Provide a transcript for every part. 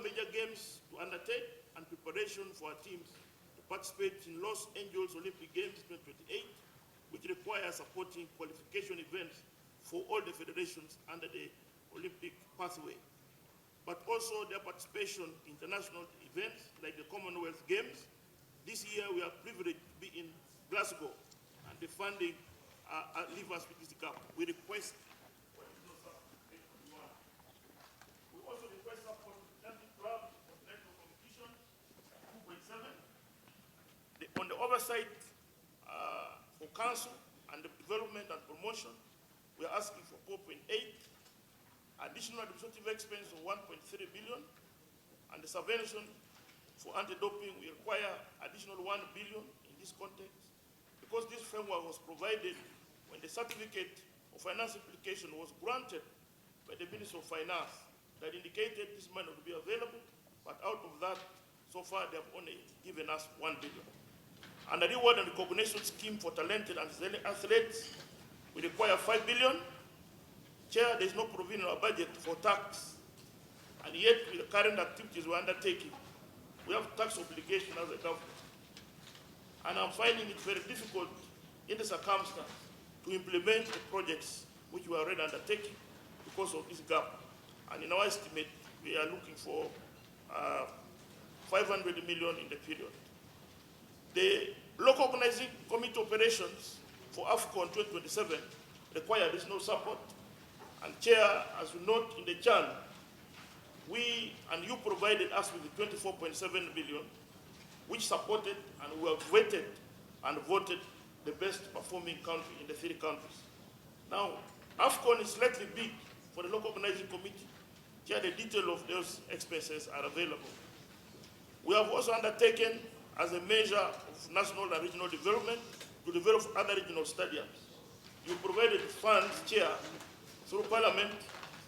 major games to undertake and preparation for our teams to participate in Los Angeles Olympic Games 2028, which require supporting qualification events for all the federations under the Olympic pathway, but also their participation in international events like the Commonwealth Games. This year we are privileged to be in Glasgow, and the funding leave us with this gap. We request support for the Atlantic Club of National Competition 2.7. On the oversight for council and the development and promotion, we are asking for 4.8. Additional administrative expense of 1.3 billion, and the subvention for anti-doping, we require additional 1 billion in this context, because this framework was provided when the certificate of finance application was granted by the Minister of Finance that indicated this money would be available, but out of that, so far they have only given us 1 billion. And the reward and recognition scheme for talented and athletes, we require 5 billion. Chair, there is no provision in our budget for tax, and yet with the current activities we're undertaking, we have tax obligation as a government. And I'm finding it very difficult in the circumstance to implement the projects which we are already undertaking because of this gap. And in our estimate, we are looking for 500 million in the period. The local organizing committee operations for Afcon 2027 require additional support. And Chair, as you note in the chart, we and you provided us with the 24.7 billion, which supported and we have weighted and voted the best performing country in the 3 countries. Now, Afcon is slightly big for the local organizing committee. Chair, the detail of those expenses are available. We have also undertaken, as a measure of national and regional development, to develop other regional stadiums. You provided funds, Chair, through Parliament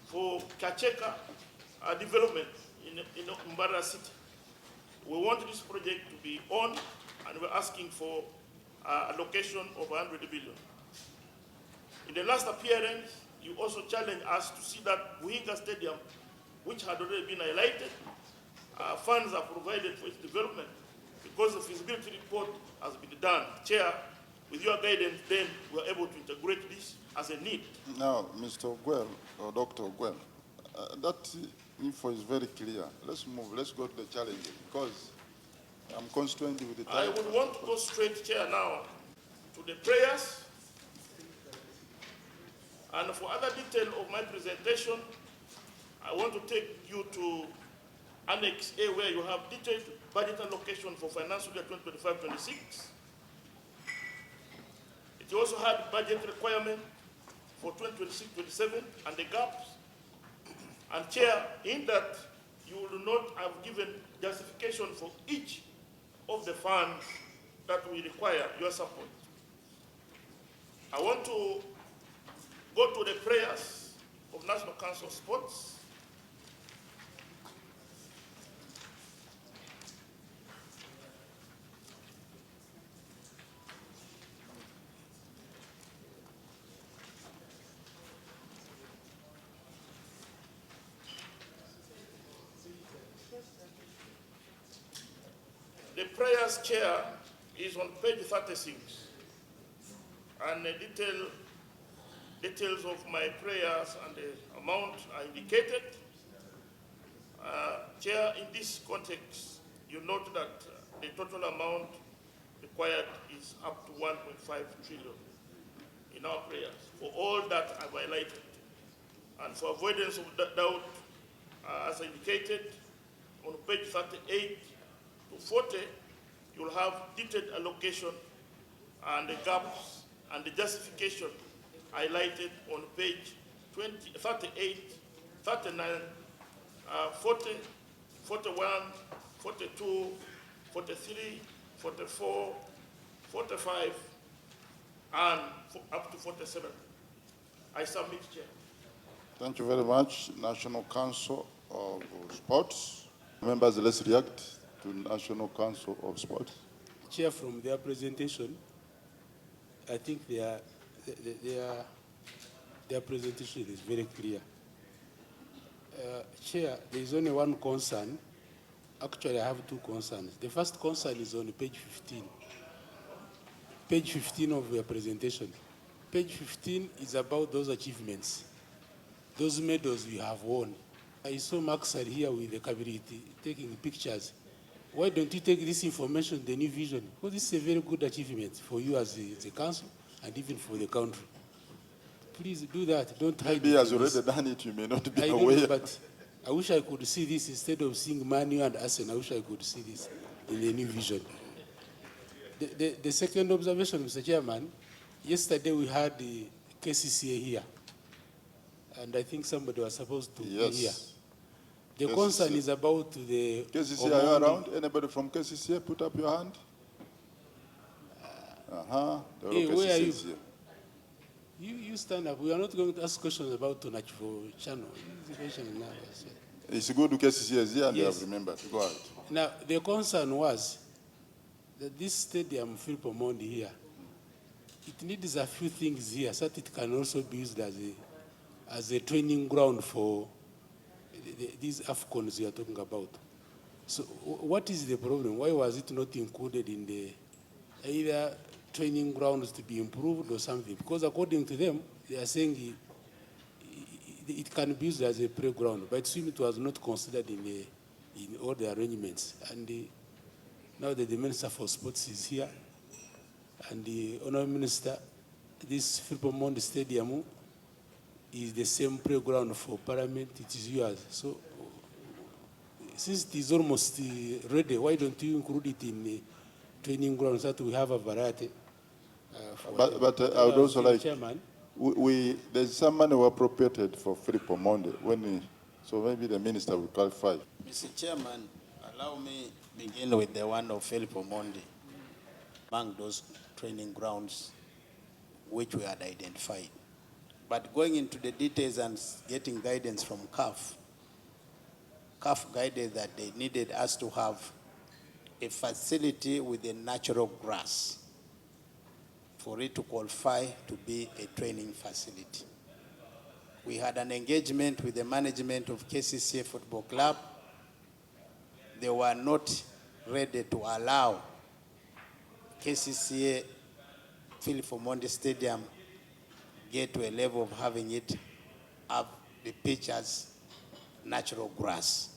for Kacheka development in Mbara City. We want this project to be on, and we're asking for allocation of 100 billion. In the last appearance, you also challenged us to see that Buhinga Stadium, which had already been highlighted, funds are provided for its development because the feasibility report has been done. Chair, with your guidance, then we are able to integrate this as a need. Now, Mr. Ogwel, or Dr. Ogwel, that info is very clear. Let's move. Let's go to the challenges, because I'm constrained with the time. I would want to go straight, Chair, now to the prayers. And for other detail of my presentation, I want to take you to Annex A, where you have detailed budget allocation for financial year 2025-26. It also had budget requirement for 2026-27 and the gaps. And Chair, in that you will not have given justification for each of the funds that we require your support. I want to go to the prayers of National Council of Sports. The prayers, Chair, is on page 36, and the details of my prayers and the amount are indicated. Chair, in this context, you note that the total amount required is up to 1.5 trillion in our prayers for all that I've highlighted. And for avoidance of doubt, as indicated on page 38 to 40, you'll have detailed allocation and the gaps and the justification highlighted on page 38, 39, 40, 41, 42, 43, 44, 45, and up to 47. I submit, Chair. Thank you very much, National Council of Sports. Members, let's react to National Council of Sports. Chair, from their presentation, I think their presentation is very clear. Chair, there is only one concern. Actually, I have two concerns. The first concern is on page 15. Page 15 of your presentation. Page 15 is about those achievements, those medals you have won. I saw Max are here with the cabinet taking pictures. Why don't you take this information, the new vision? Because this is a very good achievement for you as a council and even for the country. Please do that. Don't hide Maybe it. he has already done it, you may not be I aware. know, but I wish I could see this instead of seeing Manu and Asen. I wish I could see this in the new vision. The second observation, Mr. Chairman, yesterday we had the KCCA here, and I think somebody was supposed to be here. The concern is about the... KCCA, are you around? Anybody from KCCA, put up your hand. Hey, where are you? You stand up. We are not going to ask questions about Tonach for channel. It's good KCCA is here and they Yes. have remembered. Go ahead. Now, the concern was that this stadium, Philip Omondi here, it needs a few things here so that it can also be used as a training ground for these Afcons you are talking about. So what is the problem? Why was it not included in the either training grounds to be improved or something? Because according to them, they are saying it can be used as a playground, but it seems it was not considered in all the arrangements. And now that the Minister for Sports is here, and the Honourable Minister, this Philip Omondi Stadium is the same playground for Parliament, it is yours. So since it is almost ready, why don't you include it in the training grounds so that we have a variety? But I would also like, Chairman, there's some money we appropriated for Philip Omondi, so maybe the Minister will clarify. Mr. Chairman, allow me begin with the one of Philip Omondi, among those training grounds which we had identified. But going into the details and getting guidance from CAF guided that they needed us to have a facility with a natural grass for it to qualify to be a training facility. We had an engagement with the management of KCCA Football Club. They were not ready to allow KCCA Philip Omondi Stadium get to a level of having it have the pitch as natural grass.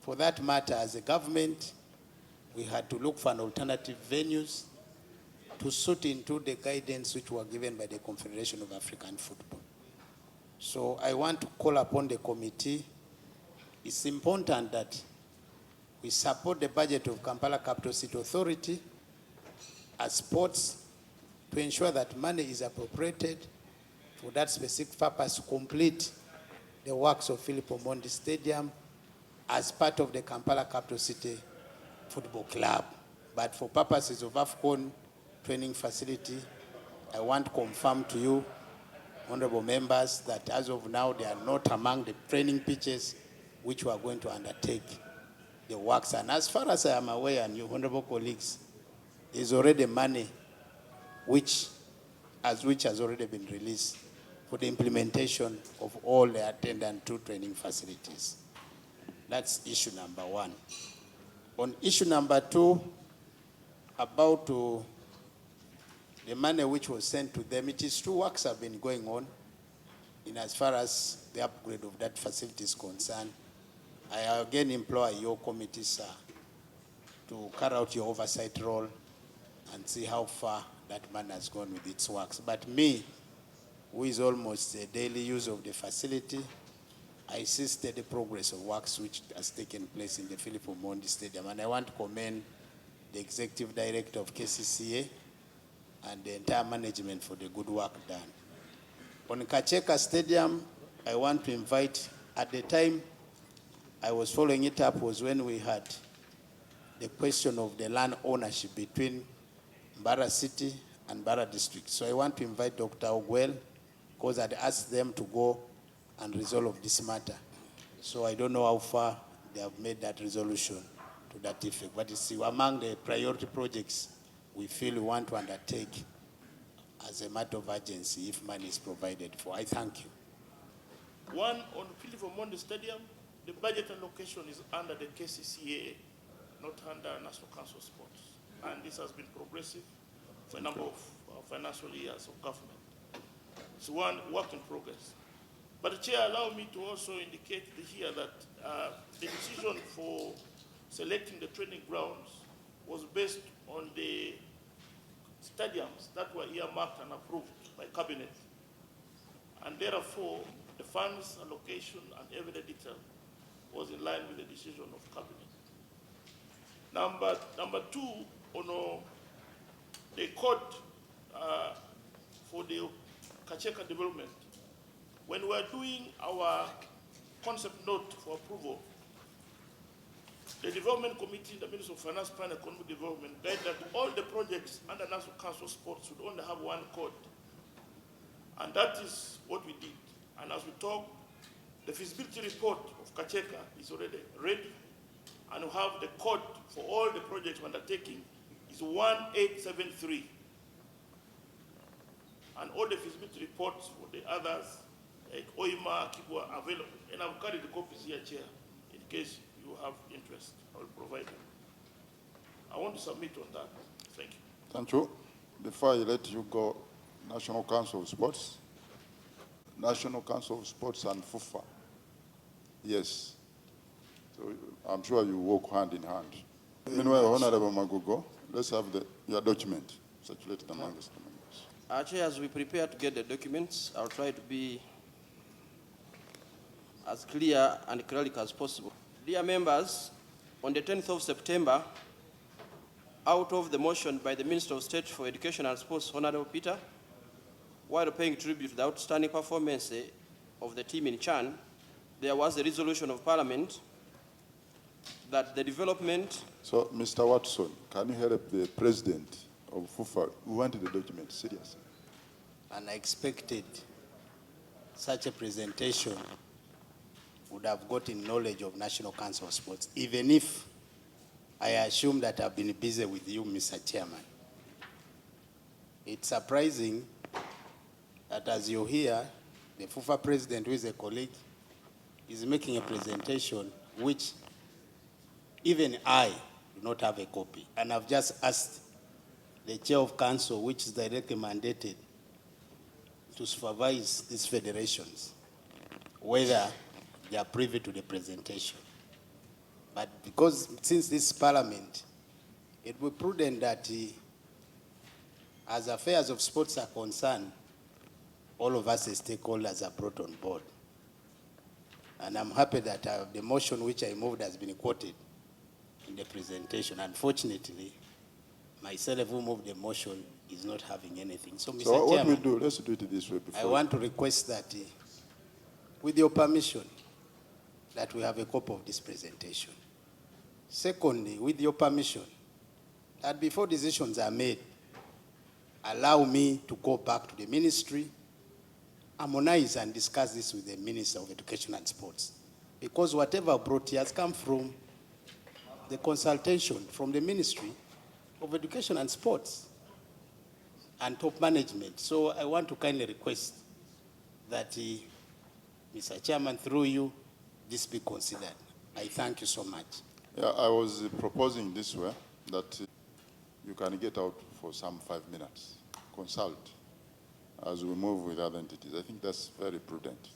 For that matter, as a government, we had to look for an alternative venues to suit into the guidance which were given by the Confederation of African Football. So I want to call upon the committee. It's important that we support the budget of Kampala Capital City Authority as sports to ensure that money is appropriated for that specific purpose to complete the works of Philip Omondi Stadium as part of the Kampala Capital City Football Club. But for purposes of Afcon training facility, I want to confirm to you, honorable members, that as of now, they are not among the training pitches which we are going to undertake the works. And as far as I am aware, and you honorable colleagues, there is already money which has already been released for the implementation of all the attendant to training facilities. That's issue number one. On issue number two, about the money which was sent to them, it is true works have been going on in as far as the upgrade of that facility is concerned. I again implore your committee, sir, to carry out your oversight role and see how far that man has gone with its works. But me, who is almost a daily use of the facility, I see steady progress of works which has taken place in the Philip Omondi Stadium. And I want to commend the Executive Director of KCCA and the entire management for the good work done. On Kacheka Stadium, I want to invite, at the time I was following it up was when we had the question of the land ownership between Mbara City and Mbara District. So I want to invite Dr. Ogwel, because I'd asked them to go and resolve this matter. So I don't know how far they have made that resolution to that effect. But it's among the priority projects we feel we want to undertake as a matter of urgency if money is provided for. I thank you. One, on Philip Omondi Stadium, the budget allocation is under the KCCA, not under National Council of Sports. And this has been progressive for a number of financial years of government. It's one work in progress. But the Chair, allow me to also indicate here that the decision for selecting the training grounds was based on the stadiums that were earmarked and approved by Cabinet. And therefore, the funds allocation and every detail was in line with the decision of Cabinet. Number two, on the code for the Kacheka development, when we were doing our concept note for approval, the Development Committee, the Minister of Finance, Plan and Economic Development, guided that all the projects under National Council of Sports should only have one code. And that is what we did. And as we talk, the feasibility report of Kacheka is already ready, and we have the code for all the projects we're undertaking is 1873. And all the feasibility reports for the others, like OIMA, Kibwa, are available. And I've carried the copies here, Chair, in case you have interest. I will provide them. I want to submit on that. Thank you. Thank you. Before I let you go, National Council of Sports. National Council of Sports and FUFA. Yes. So I'm sure you work hand in hand. Meanwhile, Honorable Magogo, let's have your document circulated among us. Chair, as we prepare to get the documents, I'll try to be as clear and clerical as possible. Dear members, on the 10th of September, out of the motion by the Minister of State for Education and Sports, Honorable Peter, while paying tribute to the outstanding performance of the team in Chan, there was a resolution of Parliament that the development... So, Mr. Watson, can you help the President of FUFA who wanted the document seriously? And I expected such a presentation would have gotten knowledge of National Council of Sports, even if I assume that I've been busy with you, Mr. Chairman. It's surprising that as you hear, the FUFA President, who is a colleague, is making a presentation which even I do not have a copy. And I've just asked the Chair of Council, which is directly mandated to supervise these federations, whether they are privy to the presentation. But because since this Parliament, it would be prudent that as affairs of sports are concerned, all of us as stakeholders are brought on board. And I'm happy that the motion which I moved has been quoted in the presentation. Unfortunately, myself who moved the motion is not having anything. So, Mr. So what Chairman, we do, let's do it this way. I want to request that, with your permission, that we have a copy of this presentation. Secondly, with your permission, that before decisions are made, allow me to go back to the ministry, harmonize and discuss this with the Minister of Education and Sports. Because whatever brought here has come from the consultation from the Ministry of Education and Sports and top management. So I want to kindly request that, Mr. Chairman, through you, this be considered. I thank you so much. Yeah, I was proposing this way, that you can get out for some 5 minutes, consult as we move with other entities. I think that's very prudent.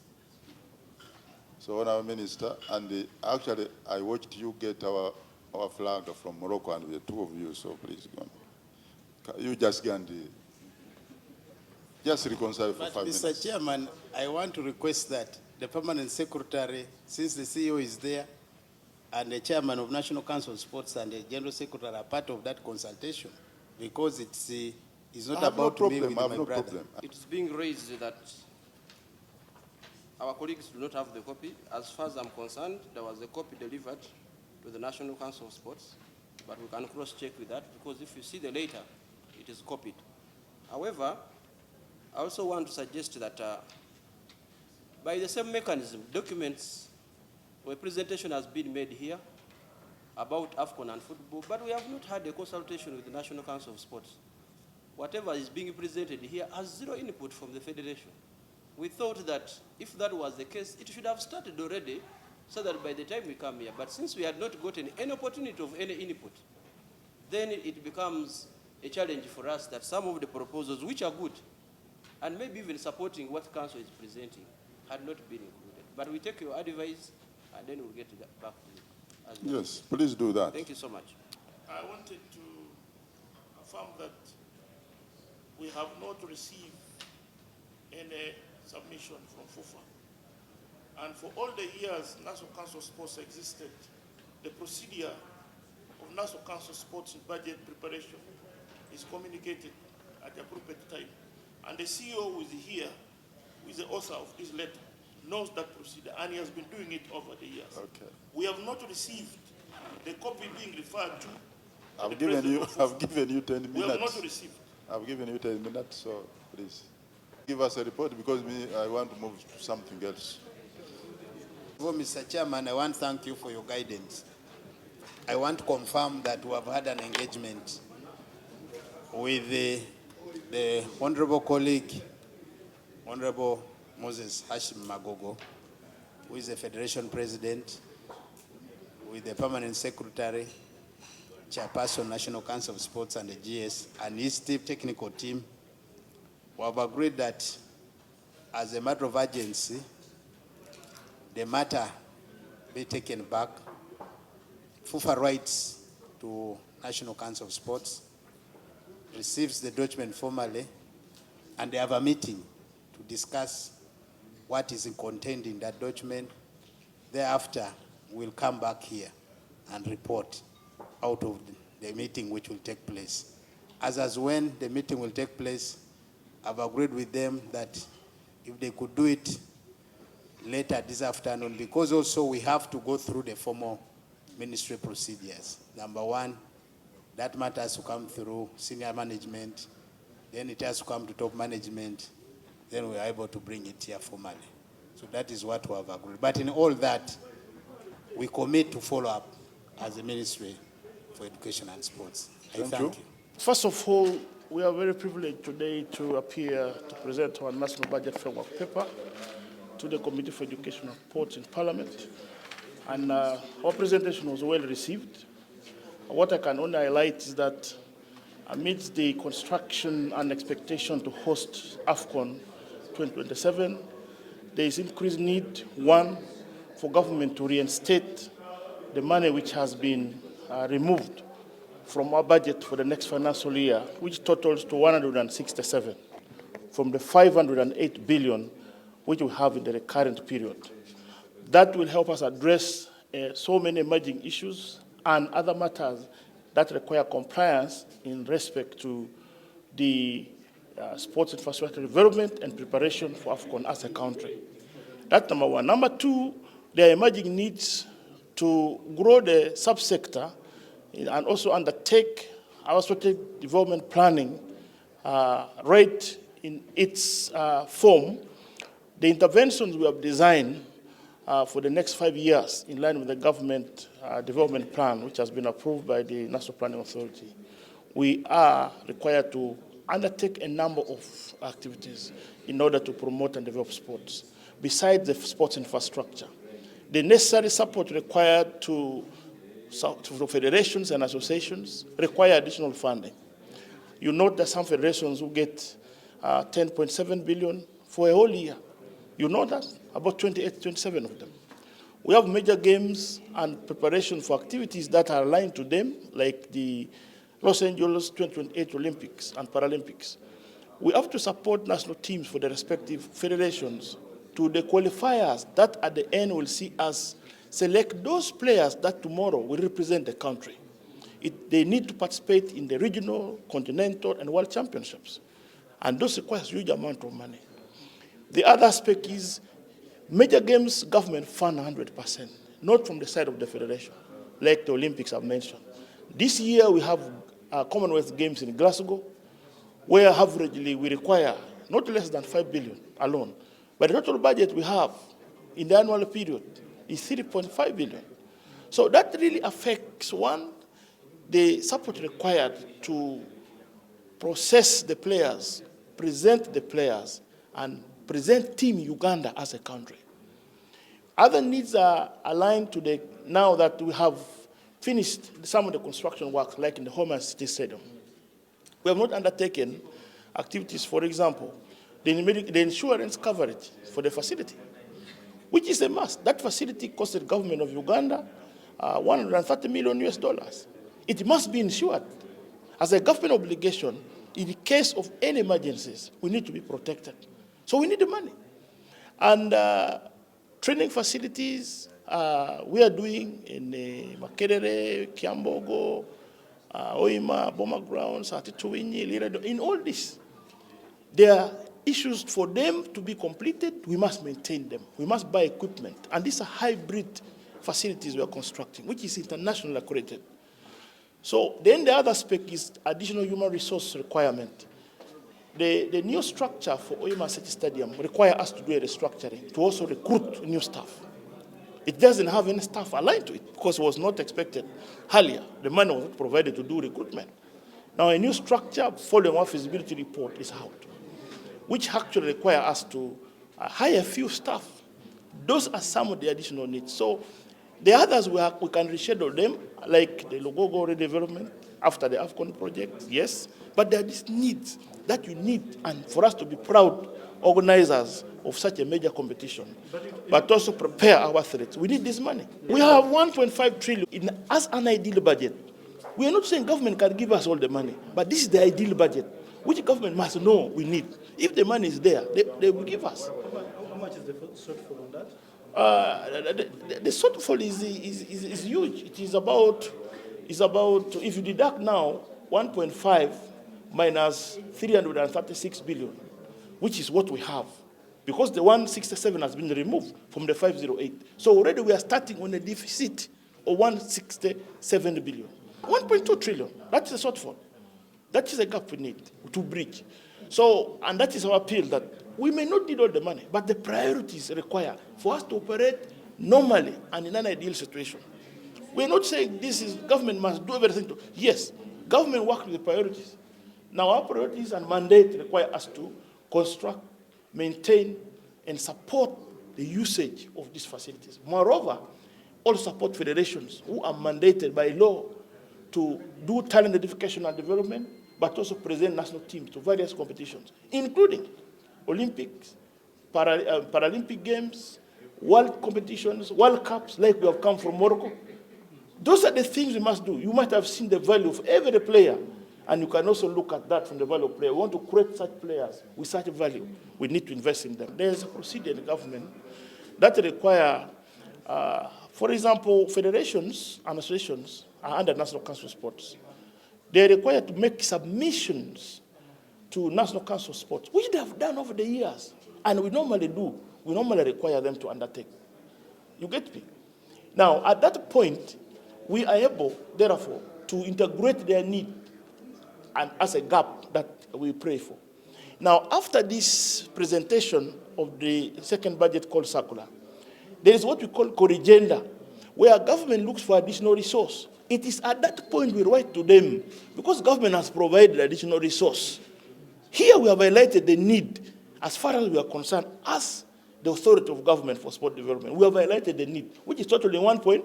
So, Honourable Minister, and actually I watched you get our flag from Morocco, and we are two of you, so please go on. You just go and just reconcile for 5 minutes. Mr. Chairman, I want to request that the Permanent Secretary, since the CEO is there, and the Chairman of National Council of Sports and the General Secretary are part of that consultation, because it's not about me with my brother. It is being raised that our colleagues do not have the copy. As far as I'm concerned, there was a copy delivered to the National Council of Sports, but we can cross-check with that, because if you see the letter, it is copied. However, I also want to suggest that by the same mechanism, documents or a presentation has been made here about Afcon and football, but we have not had a consultation with the National Council of Sports. Whatever is being presented here has zero input from the Federation. We thought that if that was the case, it should have started already so that by the time we come here. But since we had not gotten any opportunity of any input, then it becomes a challenge for us that some of the proposals, which are good, and maybe even supporting what Council is presenting, had not been included. But we take your advice, and then we'll get to that back to you. As well. Yes, please do that. Thank you so much. I wanted to affirm that we have not received any submission from FUFA. And for all the years National Council of Sports existed, the procedure of National Council of Sports in budget preparation is communicated at the appropriate time. And the CEO who is here, who is the author of this letter, knows that procedure, and he has been doing it over the years. Okay. We have not received the copy being referred to. I've given you 10 minutes. We have not received. I've given you 10 minutes, so please give us a report because I want to move to something else. Well, Mr. Chairman, I want to thank you for your guidance. I want to confirm that we have had an engagement with the honorable colleague, Honorable Moses Hashim Magogo, who is the Federation President, with the Permanent Secretary, Chairperson, National Council of Sports and the GS, and his technical team. We have agreed that as a matter of urgency, the matter be taken back. FUFA writes to National Council of Sports, receives the document formally, and they have a meeting to discuss what is contained in that document. Thereafter, we'll come back here and report out of the meeting which will take place. As when the meeting will take place, I've agreed with them that if they could do it later this afternoon, because also we have to go through the formal ministry procedures. Number one, that matter has to come through senior management, then it has to come to top management, then we are able to bring it here formally. So that is what we have agreed. But in all that, we commit to follow up as a Ministry for Education and Sports. Thank you. First of all, we are very privileged today to appear to present our National Budget Framework paper to the Committee for Education and Sports in Parliament. And our presentation was well received. What I can only highlight is that amidst the construction and expectation to host Afcon 2027, there is increased need, one, for government to reinstate the money which has been removed from our budget for the next financial year, which totals to 167 from the 508 billion which we have in the current period. That will help us address so many emerging issues and other matters that require compliance in respect to the sports infrastructure development and preparation for Afcon as a country. That's number one. Number two, there are emerging needs to grow the subsector and also undertake our strategic development planning right in its form. The interventions we have designed for the next 5 years in line with the government development plan, which has been approved by the National Planning Authority, we are required to undertake a number of activities in order to promote and develop sports, besides the sports infrastructure. The necessary support required to federations and associations require additional funding. You note that some federations will get 10.7 billion for a whole year. You know that? About 28, 27 of them. We have major games and preparation for activities that are aligned to them, like the Los Angeles 2028 Olympics and Paralympics. We have to support national teams for the respective federations to the qualifiers that at the end will see us select those players that tomorrow will represent the country. They need to participate in the regional, continental, and world championships. And those require a huge amount of money. The other aspect is major games government fund 100%, not from the side of the federation, like the Olympics I've mentioned. This year we have Commonwealth Games in Glasgow, where averagely we require not less than 5 billion alone. But the total budget we have in the annual period is 3.5 billion. So that really affects, one, the support required to process the players, present the players, and present Team Uganda as a country. Other needs are aligned to the, now that we have finished some of the construction works, like in the Home and City Stadium. We have not undertaken activities, for example, the insurance coverage for the facility, which is a must. That facility cost the government of Uganda $130 million US. It must be insured. As a government obligation, in the case of any emergencies, we need to be protected. So we need the money. And training facilities, we are doing in Makerere, Kiambogo, Oima, Boma Grounds, Atituwinyi, Liredo. In all this, there are issues for them to be completed. We must maintain them. We must buy equipment. And these are hybrid facilities we are constructing, which is internationally accredited. So then the other aspect is additional human resource requirement. The new structure for Oima City Stadium requires us to do a restructuring, to also recruit new staff. It doesn't have any staff aligned to it because it was not expected earlier. The money was not provided to do recruitment. Now a new structure following our feasibility report is out, which actually requires us to hire a few staff. Those are some of the additional needs. So the others, we can reschedule them, like the Magogo redevelopment after the Afcon project, yes. But there are these needs that you need, and for us to be proud organizers of such a major competition, but also prepare our athletes. We need this money. We have 1.5 trillion as an ideal budget. We are not saying government can give us all the money, but this is the ideal budget, which government must know we need. If the money is there, they will give us. How much is the shortfall on that? The shortfall is huge. It is about, if you deduct now 1.5 minus 336 billion, which is what we have, because the 167 has been removed from the 508. So already we are starting on a deficit of 167 billion. 1.2 trillion, that is a shortfall. That is a gap we need to bridge. So, and that is our appeal, that we may not need all the money, but the priorities require for us to operate normally and in an ideal situation. We're not saying this is, government must do everything. Yes, government works with the priorities. Now our priorities and mandate require us to construct, maintain, and support the usage of these facilities. Moreover, also support federations who are mandated by law to do talent identification and development, but also present national teams to various competitions, including Olympics, Paralympic Games, World competitions, World Cups, like we have come from Morocco. Those are the things we must do. You might have seen the value of every player, and you can also look at that from the value of player. We want to create such players with such value. We need to invest in them. There's a procedure in the government that require, for example, federations and associations are under National Council of Sports. They are required to make submissions to National Council of Sports, which they have done over the years. And we normally do. We normally require them to undertake. You get me? Now, at that point, we are able, therefore, to integrate their need and as a gap that we pray for. Now, after this presentation of the second budget called circular, there is what we call corrigenda, where government looks for additional resource. It is at that point we write to them, because government has provided additional resource. Here we have highlighted the need, as far as we are concerned, as the authority of government for sport development. We have highlighted the need, which is totally 1 point.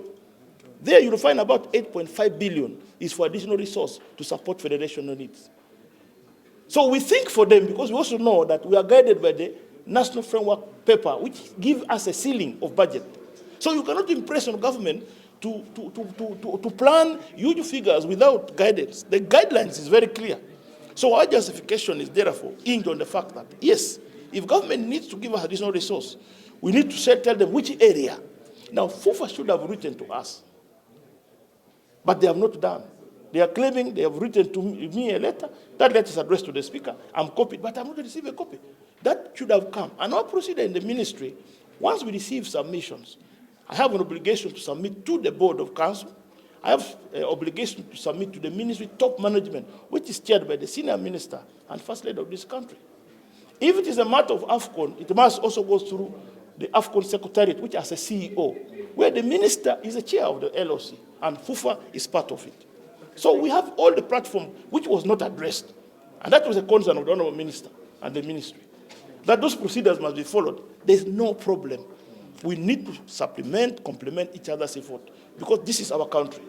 There you'll find about 8.5 billion is for additional resource to support federational needs. So we think for them, because we also know that we are guided by the National Framework Paper, which gives us a ceiling of budget. So you cannot impress on government to plan huge figures without guidance. The guidelines is very clear. So our justification is therefore hinged on the fact that, yes, if government needs to give us additional resource, we need to tell them which area. Now, FUFA should have written to us, but they have not done. They are claiming they have written to me a letter. That letter is addressed to the speaker. I'm copied, but I'm not received a copy. That should have come. And our procedure in the ministry, once we receive submissions, I have an obligation to submit to the Board of Council. I have an obligation to submit to the ministry top management, which is chaired by the senior minister and first lady of this country. If it is a matter of Afcon, it must also go through the Afcon Secretariat, which has a CEO, where the minister is the chair of the LOC, and FUFA is part of it. So we have all the platform which was not addressed. And that was a concern of the Honorable Minister and the ministry. that those procedures must be followed, there's no problem. We need to supplement, complement each other's effort, because this is our country.